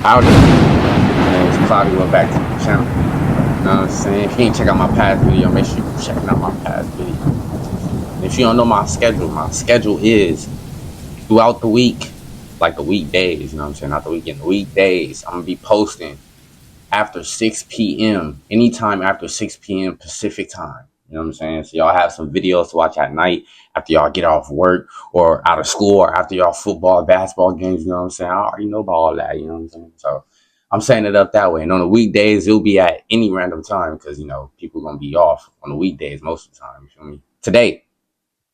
Howdy. My name is Cloudy. Welcome back to the channel. You know what I'm saying? If you ain't check out my past video, make sure you're checking out my past video. And if you don't know my schedule is throughout the week, like the weekdays, you know what I'm saying? Not the weekend, the weekdays. I'm going to be posting after 6 p.m. Anytime after 6 p.m. Pacific time. You know what I'm saying? So y'all have some videos to watch at night after y'all get off work or out of school or after y'all football, basketball games. You know what I'm saying? I already know about all that. You know what I'm saying? So I'm setting it up that way. And on the weekdays, it'll be at any random time because, you know, people going to be off on the weekdays most of the time. You feel me? Today,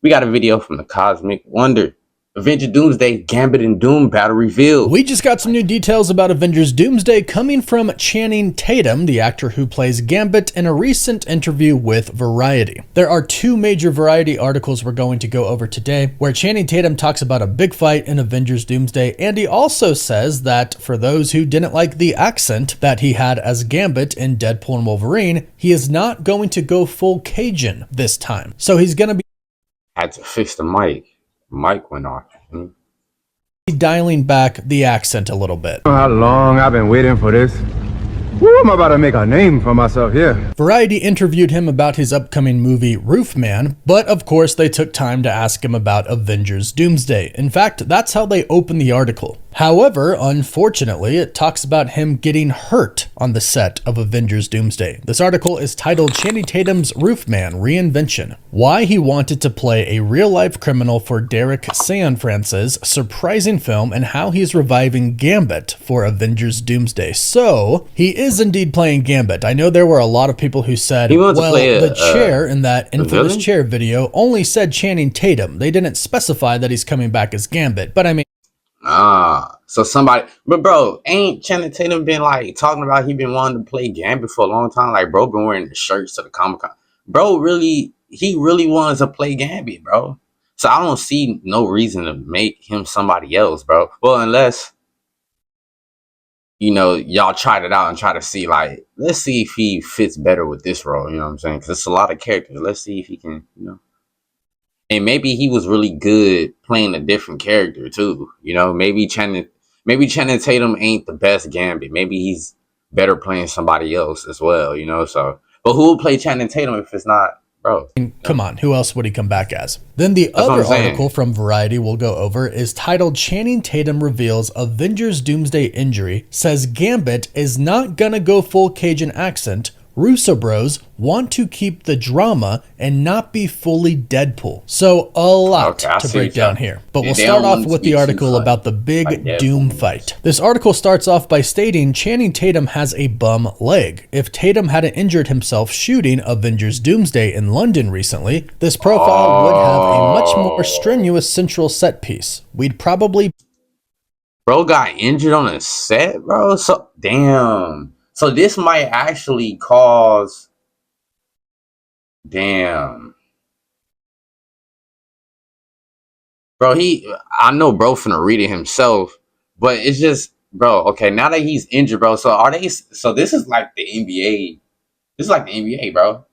we got a video from the Cosmic Wonder. Avengers Doomsday, Gambit and Doom battle revealed. We just got some new details about Avengers Doomsday coming from Channing Tatum, the actor who plays Gambit, in a recent interview with Variety. There are two major Variety articles we're going to go over today, where Channing Tatum talks about a big fight in Avengers Doomsday, and he also says that for those who didn't like the accent that he had as Gambit in Deadpool and Wolverine, he is not going to go full Cajun this time. So he's going to be Had to fix the mic. Mic went off. dialing back the accent a little bit. How long I've been waiting for this. Woo, I'm about to make a name for myself here. Variety interviewed him about his upcoming movie Roofman, but of course they took time to ask him about Avengers Doomsday. In fact, that's how they opened the article. However, unfortunately, it talks about him getting hurt on the set of Avengers Doomsday. This article is titled Channing Tatum's Roofman Reinvention: Why He Wanted to Play a Real-Life Criminal for Derek Cianfrance's surprising film and how he's reviving Gambit for Avengers Doomsday. So, he is indeed playing Gambit. I know there were a lot of people who said, well, the chair in that infamous chair video only said Channing Tatum. They didn't specify that he's coming back as Gambit, but I mean, so somebody, but bro, ain't Channing Tatum been like talking about he been wanting to play Gambit for a long time? Like, bro, been wearing the shirts to the Comic-Con. Bro, he really wants to play Gambit, bro. So I don't see no reason to make him somebody else, bro. Well, unless, you know, y'all tried it out and try to see, like, let's see if he fits better with this role. You know what I'm saying? Because it's a lot of characters. Let's see if he can, you know. And maybe he was really good playing a different character too. You know, maybe Channing Tatum ain't the best Gambit. Maybe he's better playing somebody else as well, you know. So, but who will play Channing Tatum if it's not, bro? Come on, who else would he come back as? Then the other article from Variety we'll go over is titled Channing Tatum Reveals Avengers Doomsday Injury, Says Gambit is Not Gonna Go Full Cajun Accent. Russo Bros want to keep the drama and not be fully Deadpool. So a lot to break down here. But we'll start off with the article about the big Doom fight. This article starts off by stating Channing Tatum has a bum leg. If Tatum hadn't injured himself shooting Avengers Doomsday in London recently, this profile would have a much more strenuous central set piece. We'd probably... Bro got injured on a set, bro? So, damn. So this might actually cause, damn, bro, I know bro finna read it himself, but it's just, bro, okay, now that he's injured, bro, so this is like the NBA, this is like the NBA, bro.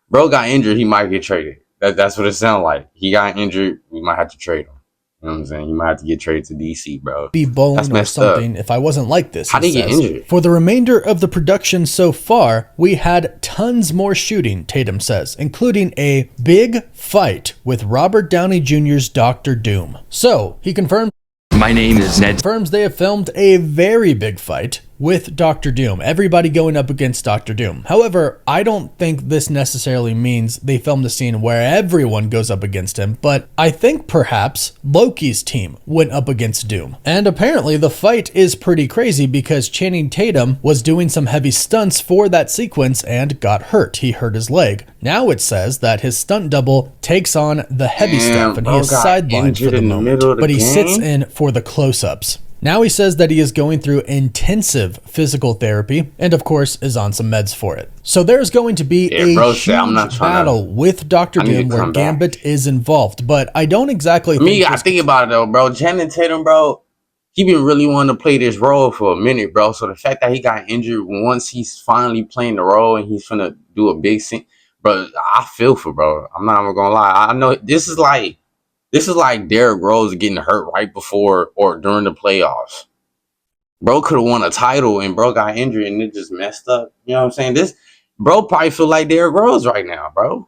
Bro got injured, he might get traded. That's what it sounds like. He got injured, we might have to trade him. You know what I'm saying? You might have to get traded to DC, bro. Be bowling or something if I wasn't like this. How did he get injured? For the remainder of the production so far, we had tons more shooting, Tatum says, including a big fight with Robert Downey Jr.'s Dr. Doom. So, he confirmed my name is Ned. Confirms they have filmed a very big fight with Dr. Doom, everybody going up against Dr. Doom. However, I don't think this necessarily means they filmed a scene where everyone goes up against him, but I think perhaps Loki's team went up against Doom. And apparently the fight is pretty crazy because Channing Tatum was doing some heavy stunts for that sequence and got hurt. He hurt his leg. Now it says that his stunt double takes on the heavy stuff and he is sidelined for the moment, but he sits in for the close-ups. Now he says that he is going through intensive physical therapy and of course is on some meds for it. So there's going to be a huge battle with Dr. Doom where Gambit is involved, but I don't exactly think... I think about it though, bro. Channing Tatum, bro, he been really wanting to play this role for a minute, bro. So the fact that he got injured, once he's finally playing the role and he's finna do a big scene, bro, I feel for bro. I'm not even gonna lie. I know this is like Derrick Rose getting hurt right before or during the playoffs. Bro could have won a title and bro got injured and it just messed up. You know what I'm saying? This bro probably feel like Derrick Rose right now, bro.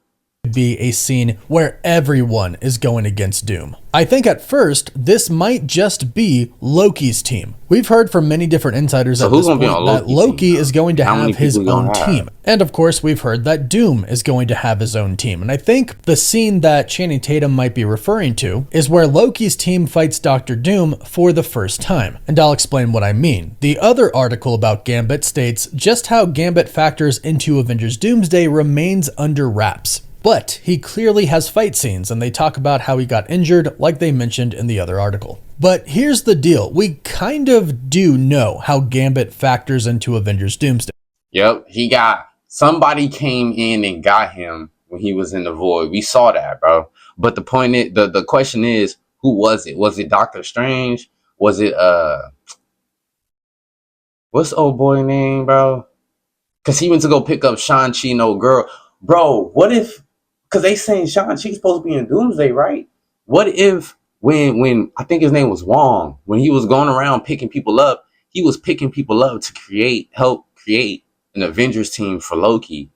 Be a scene where everyone is going against Doom. I think at first this might just be Loki's team. We've heard from many different insiders at this point that Loki is going to have his own team. And of course, we've heard that Doom is going to have his own team. And I think the scene that Channing Tatum might be referring to is where Loki's team fights Dr. Doom for the first time. And I'll explain what I mean. The other article about Gambit states just how Gambit factors into Avengers Doomsday remains under wraps. But he clearly has fight scenes, and they talk about how he got injured, like they mentioned in the other article. But here's the deal. We kind of do know how Gambit factors into Avengers Doomsday. Yep, somebody came in and got him when he was in the void. We saw that, bro. But the point is, the question is, who was it? Was it Doctor Strange? Was it, what's the old boy name, bro? Because he went to go pick up Shang-Chi, no girl. Bro, what if... Because they saying Shang-Chi's supposed to be in Doomsday, right? What if when I think his name was Wong, when he was going around picking people up, he was picking people up to help create an Avengers team for Loki?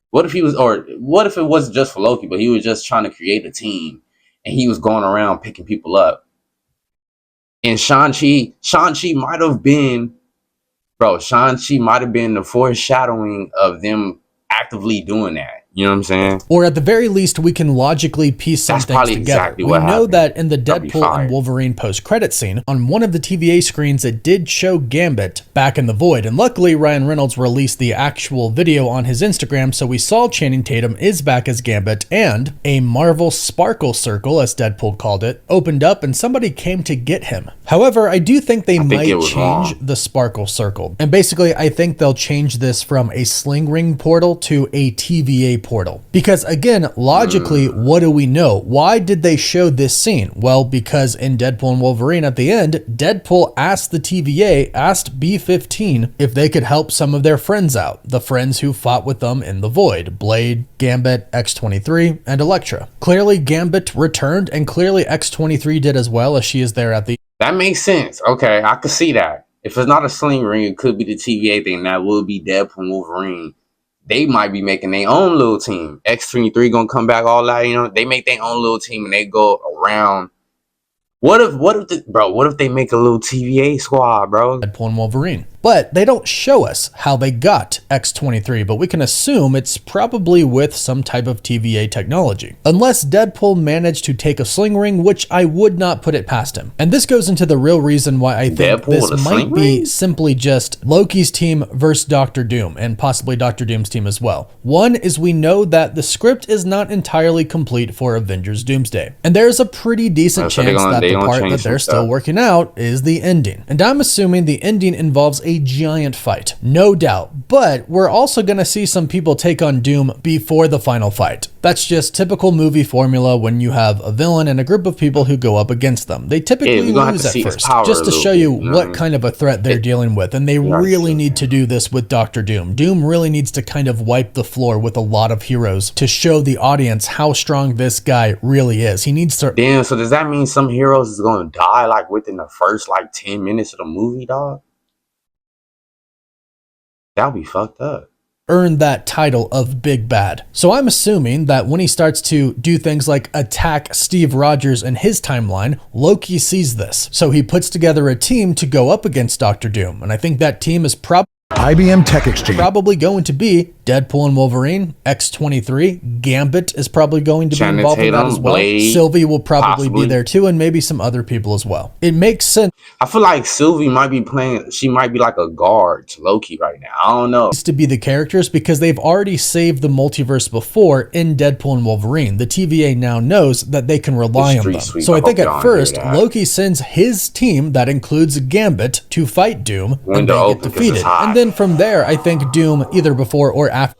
What if it wasn't just for Loki, but he was just trying to create a team and he was going around picking people up? And Shang-Chi might have been, Shang-Chi might have been the foreshadowing of them actively doing that. You know what I'm saying? Or at the very least, we can logically piece some things together. Exactly we know that in the Deadpool and Wolverine post-credit scene, on one of the TVA screens, it did show Gambit back in the void. And luckily, Ryan Reynolds released the actual video on his Instagram, so we saw Channing Tatum is back as Gambit, and a Marvel Sparkle Circle, as Deadpool called it, opened up and somebody came to get him. However, I do think they might change the Sparkle Circle. And basically, I think they'll change this from a sling ring portal to a TVA portal. Because again, logically, what do we know? Why did they show this scene? Well, because in Deadpool and Wolverine at the end, Deadpool asked the TVA, asked B-15 if they could help some of their friends out. The friends who fought with them in the void. Blade, Gambit, X-23, and Elektra. Clearly Gambit returned, and clearly X-23 did as well, as she is there at the... That makes sense. Okay, I could see that. If it's not a sling ring, it could be the TVA thing. That would be Deadpool and Wolverine. They might be making their own little team. X-23 gonna come back all that, you know. They make their own little team and they go around. What if they make a little TVA squad, bro? Deadpool and Wolverine. But they don't show us how they got X-23, but we can assume it's probably with some type of TVA technology. Unless Deadpool managed to take a sling ring, which I would not put it past him. And this goes into the real reason why I think this might be simply just Loki's team versus Dr. Doom, and possibly Dr. Doom's team as well. One is we know that the script is not entirely complete for Avengers Doomsday. And there's a pretty decent chance that the part that they're still working out is the ending. And I'm assuming the ending involves a giant fight, no doubt, but we're also going to see some people take on Doom before the final fight. That's just typical movie formula when you have a villain and a group of people who go up against them. They typically lose at first, just to show you what kind of a threat they're dealing with, and they really need to do this with Dr. Doom. Doom really needs to kind of wipe the floor with a lot of heroes to show the audience how strong this guy really is. He needs to... Damn, so does that mean some heroes is going to die like within the first like 10 minutes of the movie, dog? That'll be fucked up. Earn that title of Big Bad. So I'm assuming that when he starts to do things like attack Steve Rogers in his timeline, Loki sees this. So he puts together a team to go up against Dr. Doom. And I think that team is IBM Tech Exchange. Probably going to be Deadpool and Wolverine, X-23, Gambit is probably going to be involved in that as well. Blade, Sylvie will probably be there too, and maybe some other people as well. It makes sense. I feel like Sylvie might be playing, she might be like a guard to Loki right now. I don't know. To be the characters because they've already saved the multiverse before in Deadpool and Wolverine. The TVA now knows that they can rely on them. So I think at first, Loki sends his team that includes Gambit to fight Doom and they get defeated. And then from there, I think Doom, either before or after,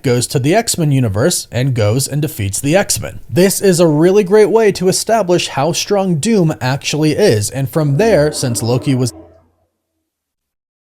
goes to the X-Men universe and goes and defeats the X-Men. This is a really great way to establish how strong Doom actually is. And from there, since Loki was...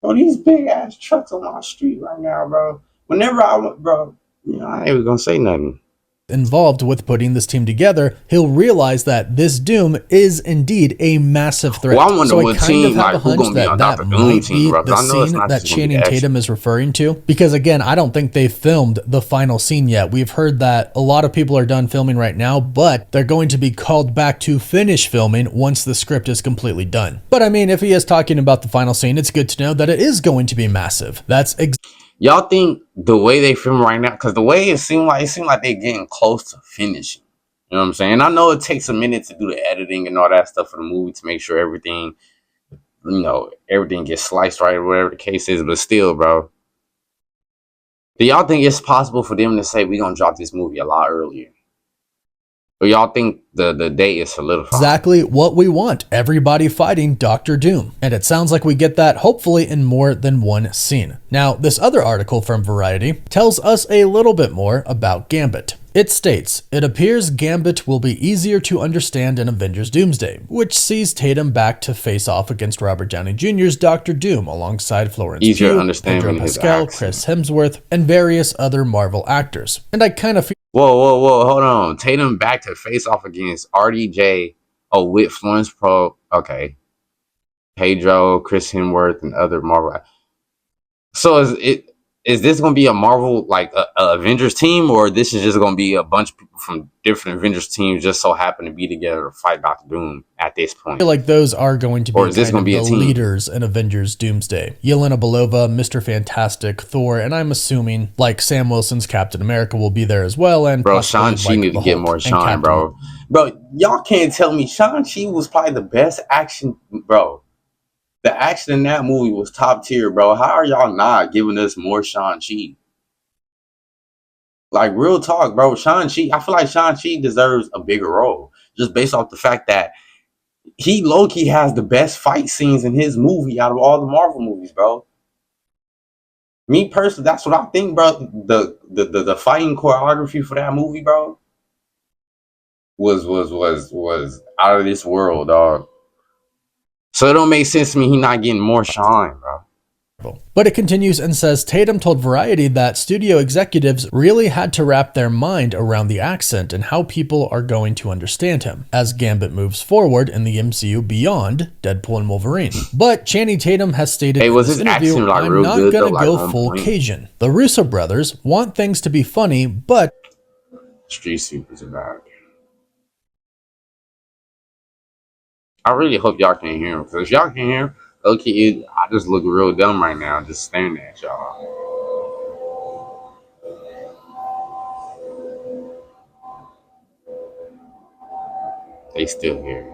Bro, these big ass trucks on my street right now, bro. Whenever I, bro, you know, I ain't even gonna say nothing. involved with putting this team together, he'll realize that this Doom is indeed a massive threat. Well, I wonder so what I kind team, of have like, a who hunch gonna be on that Dr. that Doom might team, be bro? 'Cause the I know it's scene not that just gonna be Channing the Tatum is referring to. Because again, I don't think they've filmed the final scene yet. We've heard that a lot of people are done filming right now, but they're going to be called back to finish filming once the script is completely done. But I mean, if he is talking about the final scene, it's good to know that it is going to be massive. That's Y'all think the way they film right now, because the way it seemed like they're getting close to finishing. You know what I'm saying? I know it takes a minute to do the editing and all that stuff for the movie to make sure everything, everything gets sliced right or whatever the case is. But still, bro, do y'all think it's possible for them to say we're gonna drop this movie a lot earlier? Or y'all think the date is solidified? exactly what we want. Everybody fighting Dr. Doom. And it sounds like we get that hopefully in more than one scene. Now, this other article from Variety tells us a little bit more about Gambit. It states, it appears Gambit will be easier to understand in Avengers Doomsday, which sees Tatum back to face off against Robert Downey Jr.'s Dr. Doom alongside Florence Easier to Pugh, understand Pedro in his Pascal, accent. Chris Hemsworth, and various other Marvel actors. And I kind of feel Whoa, hold on. Tatum back to face off against RDJ, with Florence Pro, okay, Pedro, Chris Hemsworth, and other Marvel. So is this gonna be a Marvel like a Avengers team, or this is just gonna be a bunch of people from different Avengers teams just so happen to be together to fight Doctor Doom at this point? like those are going to be Or is this kind gonna of be a the team? leaders in Avengers Doomsday. Yelena Belova, Mr. Fantastic, Thor, and I'm assuming like Sam Wilson's Captain America will be there as well. And Bro, possibly, Shang-Chi like, need to the get Hulk more and shine, Captain bro. Bro, y'all can't tell me Shang-Chi was probably the best action, bro. The action in that movie was top tier, bro. How are y'all not giving us more Shang-Chi? Like, real talk, bro. Shang-Chi, I feel like Shang-Chi deserves a bigger role. Just based off the fact that he low-key has the best fight scenes in his movie out of all the Marvel movies, bro. Me personally, that's what I think, bro. The fighting choreography for that movie, bro, was out of this world, dog. So it don't make sense to me he not getting more shine, bro. But it continues and says Tatum told Variety that studio executives really had to wrap their mind around the accent and how people are going to understand him as Gambit moves forward in the MCU beyond Deadpool and Wolverine. But Channing Tatum has stated Hey, in was this his interview, accent like I'm real not good gonna though, like go on full point? Cajun. The Russo brothers want things to be funny, but Street Sweepers are back. I really hope y'all can hear him, because if y'all can hear him, okay, I just look real dumb right now, just staring at y'all. They still here.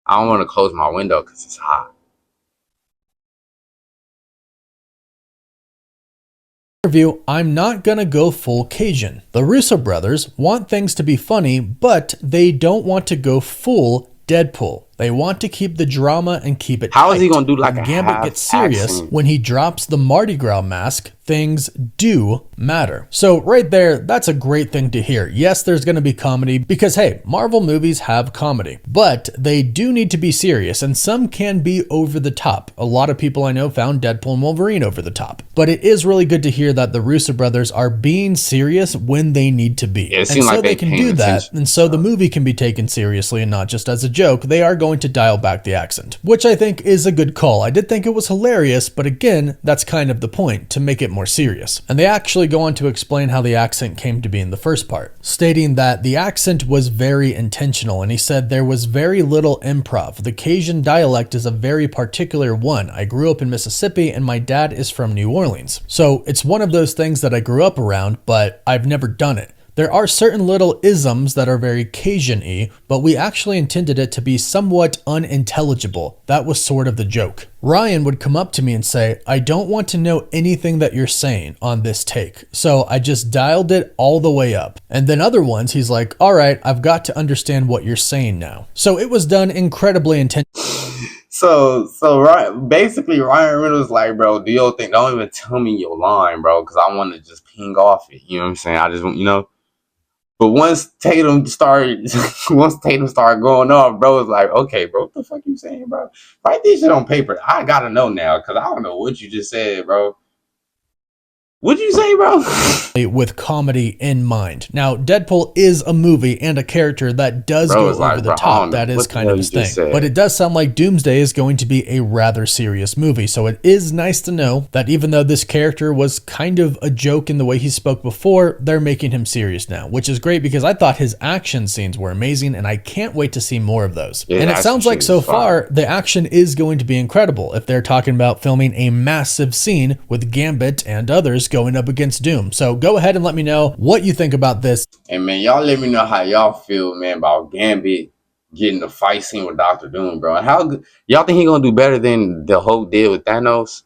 I don't want to close my window because it's hot. interview, I'm not gonna go full Cajun. The Russo brothers want things to be funny, but they don't want to go full Deadpool. They want to keep the drama and keep it How is he tight. gonna do like When a Gambit half gets serious, accent? when he drops the Mardi Gras mask, things do matter. So right there, that's a great thing to hear. Yes, there's going to be comedy because, hey, Marvel movies have comedy, but they do need to be serious, and some can be over the top. A lot of people I know found Deadpool and Wolverine over the top, but it is really good to hear that the Russo brothers are being serious when they need to be. Yeah, it And seemed so like they they can paying do that, attention. and so the movie can be taken seriously and not just as a joke. They are going to dial back the accent, which I think is a good call. I did think it was hilarious, but again, that's kind of the point, to make it more serious. And they actually go on to explain how the accent came to be in the first part, stating that the accent was very intentional, and he said there was very little improv. The Cajun dialect is a very particular one. I grew up in Mississippi and my dad is from New Orleans. So it's one of those things that I grew up around, but I've never done it. There are certain little isms that are very Cajun-y, but we actually intended it to be somewhat unintelligible. That was sort of the joke. Ryan would come up to me and say, I don't want to know anything that you're saying on this take. So I just dialed it all the way up. And then other ones, he's like, all right, I've got to understand what you're saying now. So it was done incredibly intentionally. So basically Ryan Reynolds like, bro, do your thing. Don't even tell me your line, bro, because I want to just ping off it. You know what I'm saying? I just want, But once Tatum started going off, bro, was like, okay, bro, what the fuck you saying, bro? Write this shit on paper. I gotta know now, because I don't know what you just said, bro. What'd you say, bro? with comedy in mind. Now, Deadpool is a movie and a character that does Bro, go it's like, over the bro, I top. don't know That is what the kind hell of you his thing. just said. But it does sound like Doomsday is going to be a rather serious movie. So it is nice to know that even though this character was kind of a joke in the way he spoke before, they're making him serious now, which is great because I thought his action scenes were amazing and I can't wait to see more of those. Yeah, and it action sounds like scenes so is fire. far the action is going to be incredible if they're talking about filming a massive scene with Gambit and others going up against Doom. So go ahead and let me know what you think about this. And man, y'all let me know how y'all feel, man, about Gambit getting the fight scene with Doctor Doom, bro. And how good y'all think he gonna do better than the whole deal with Thanos?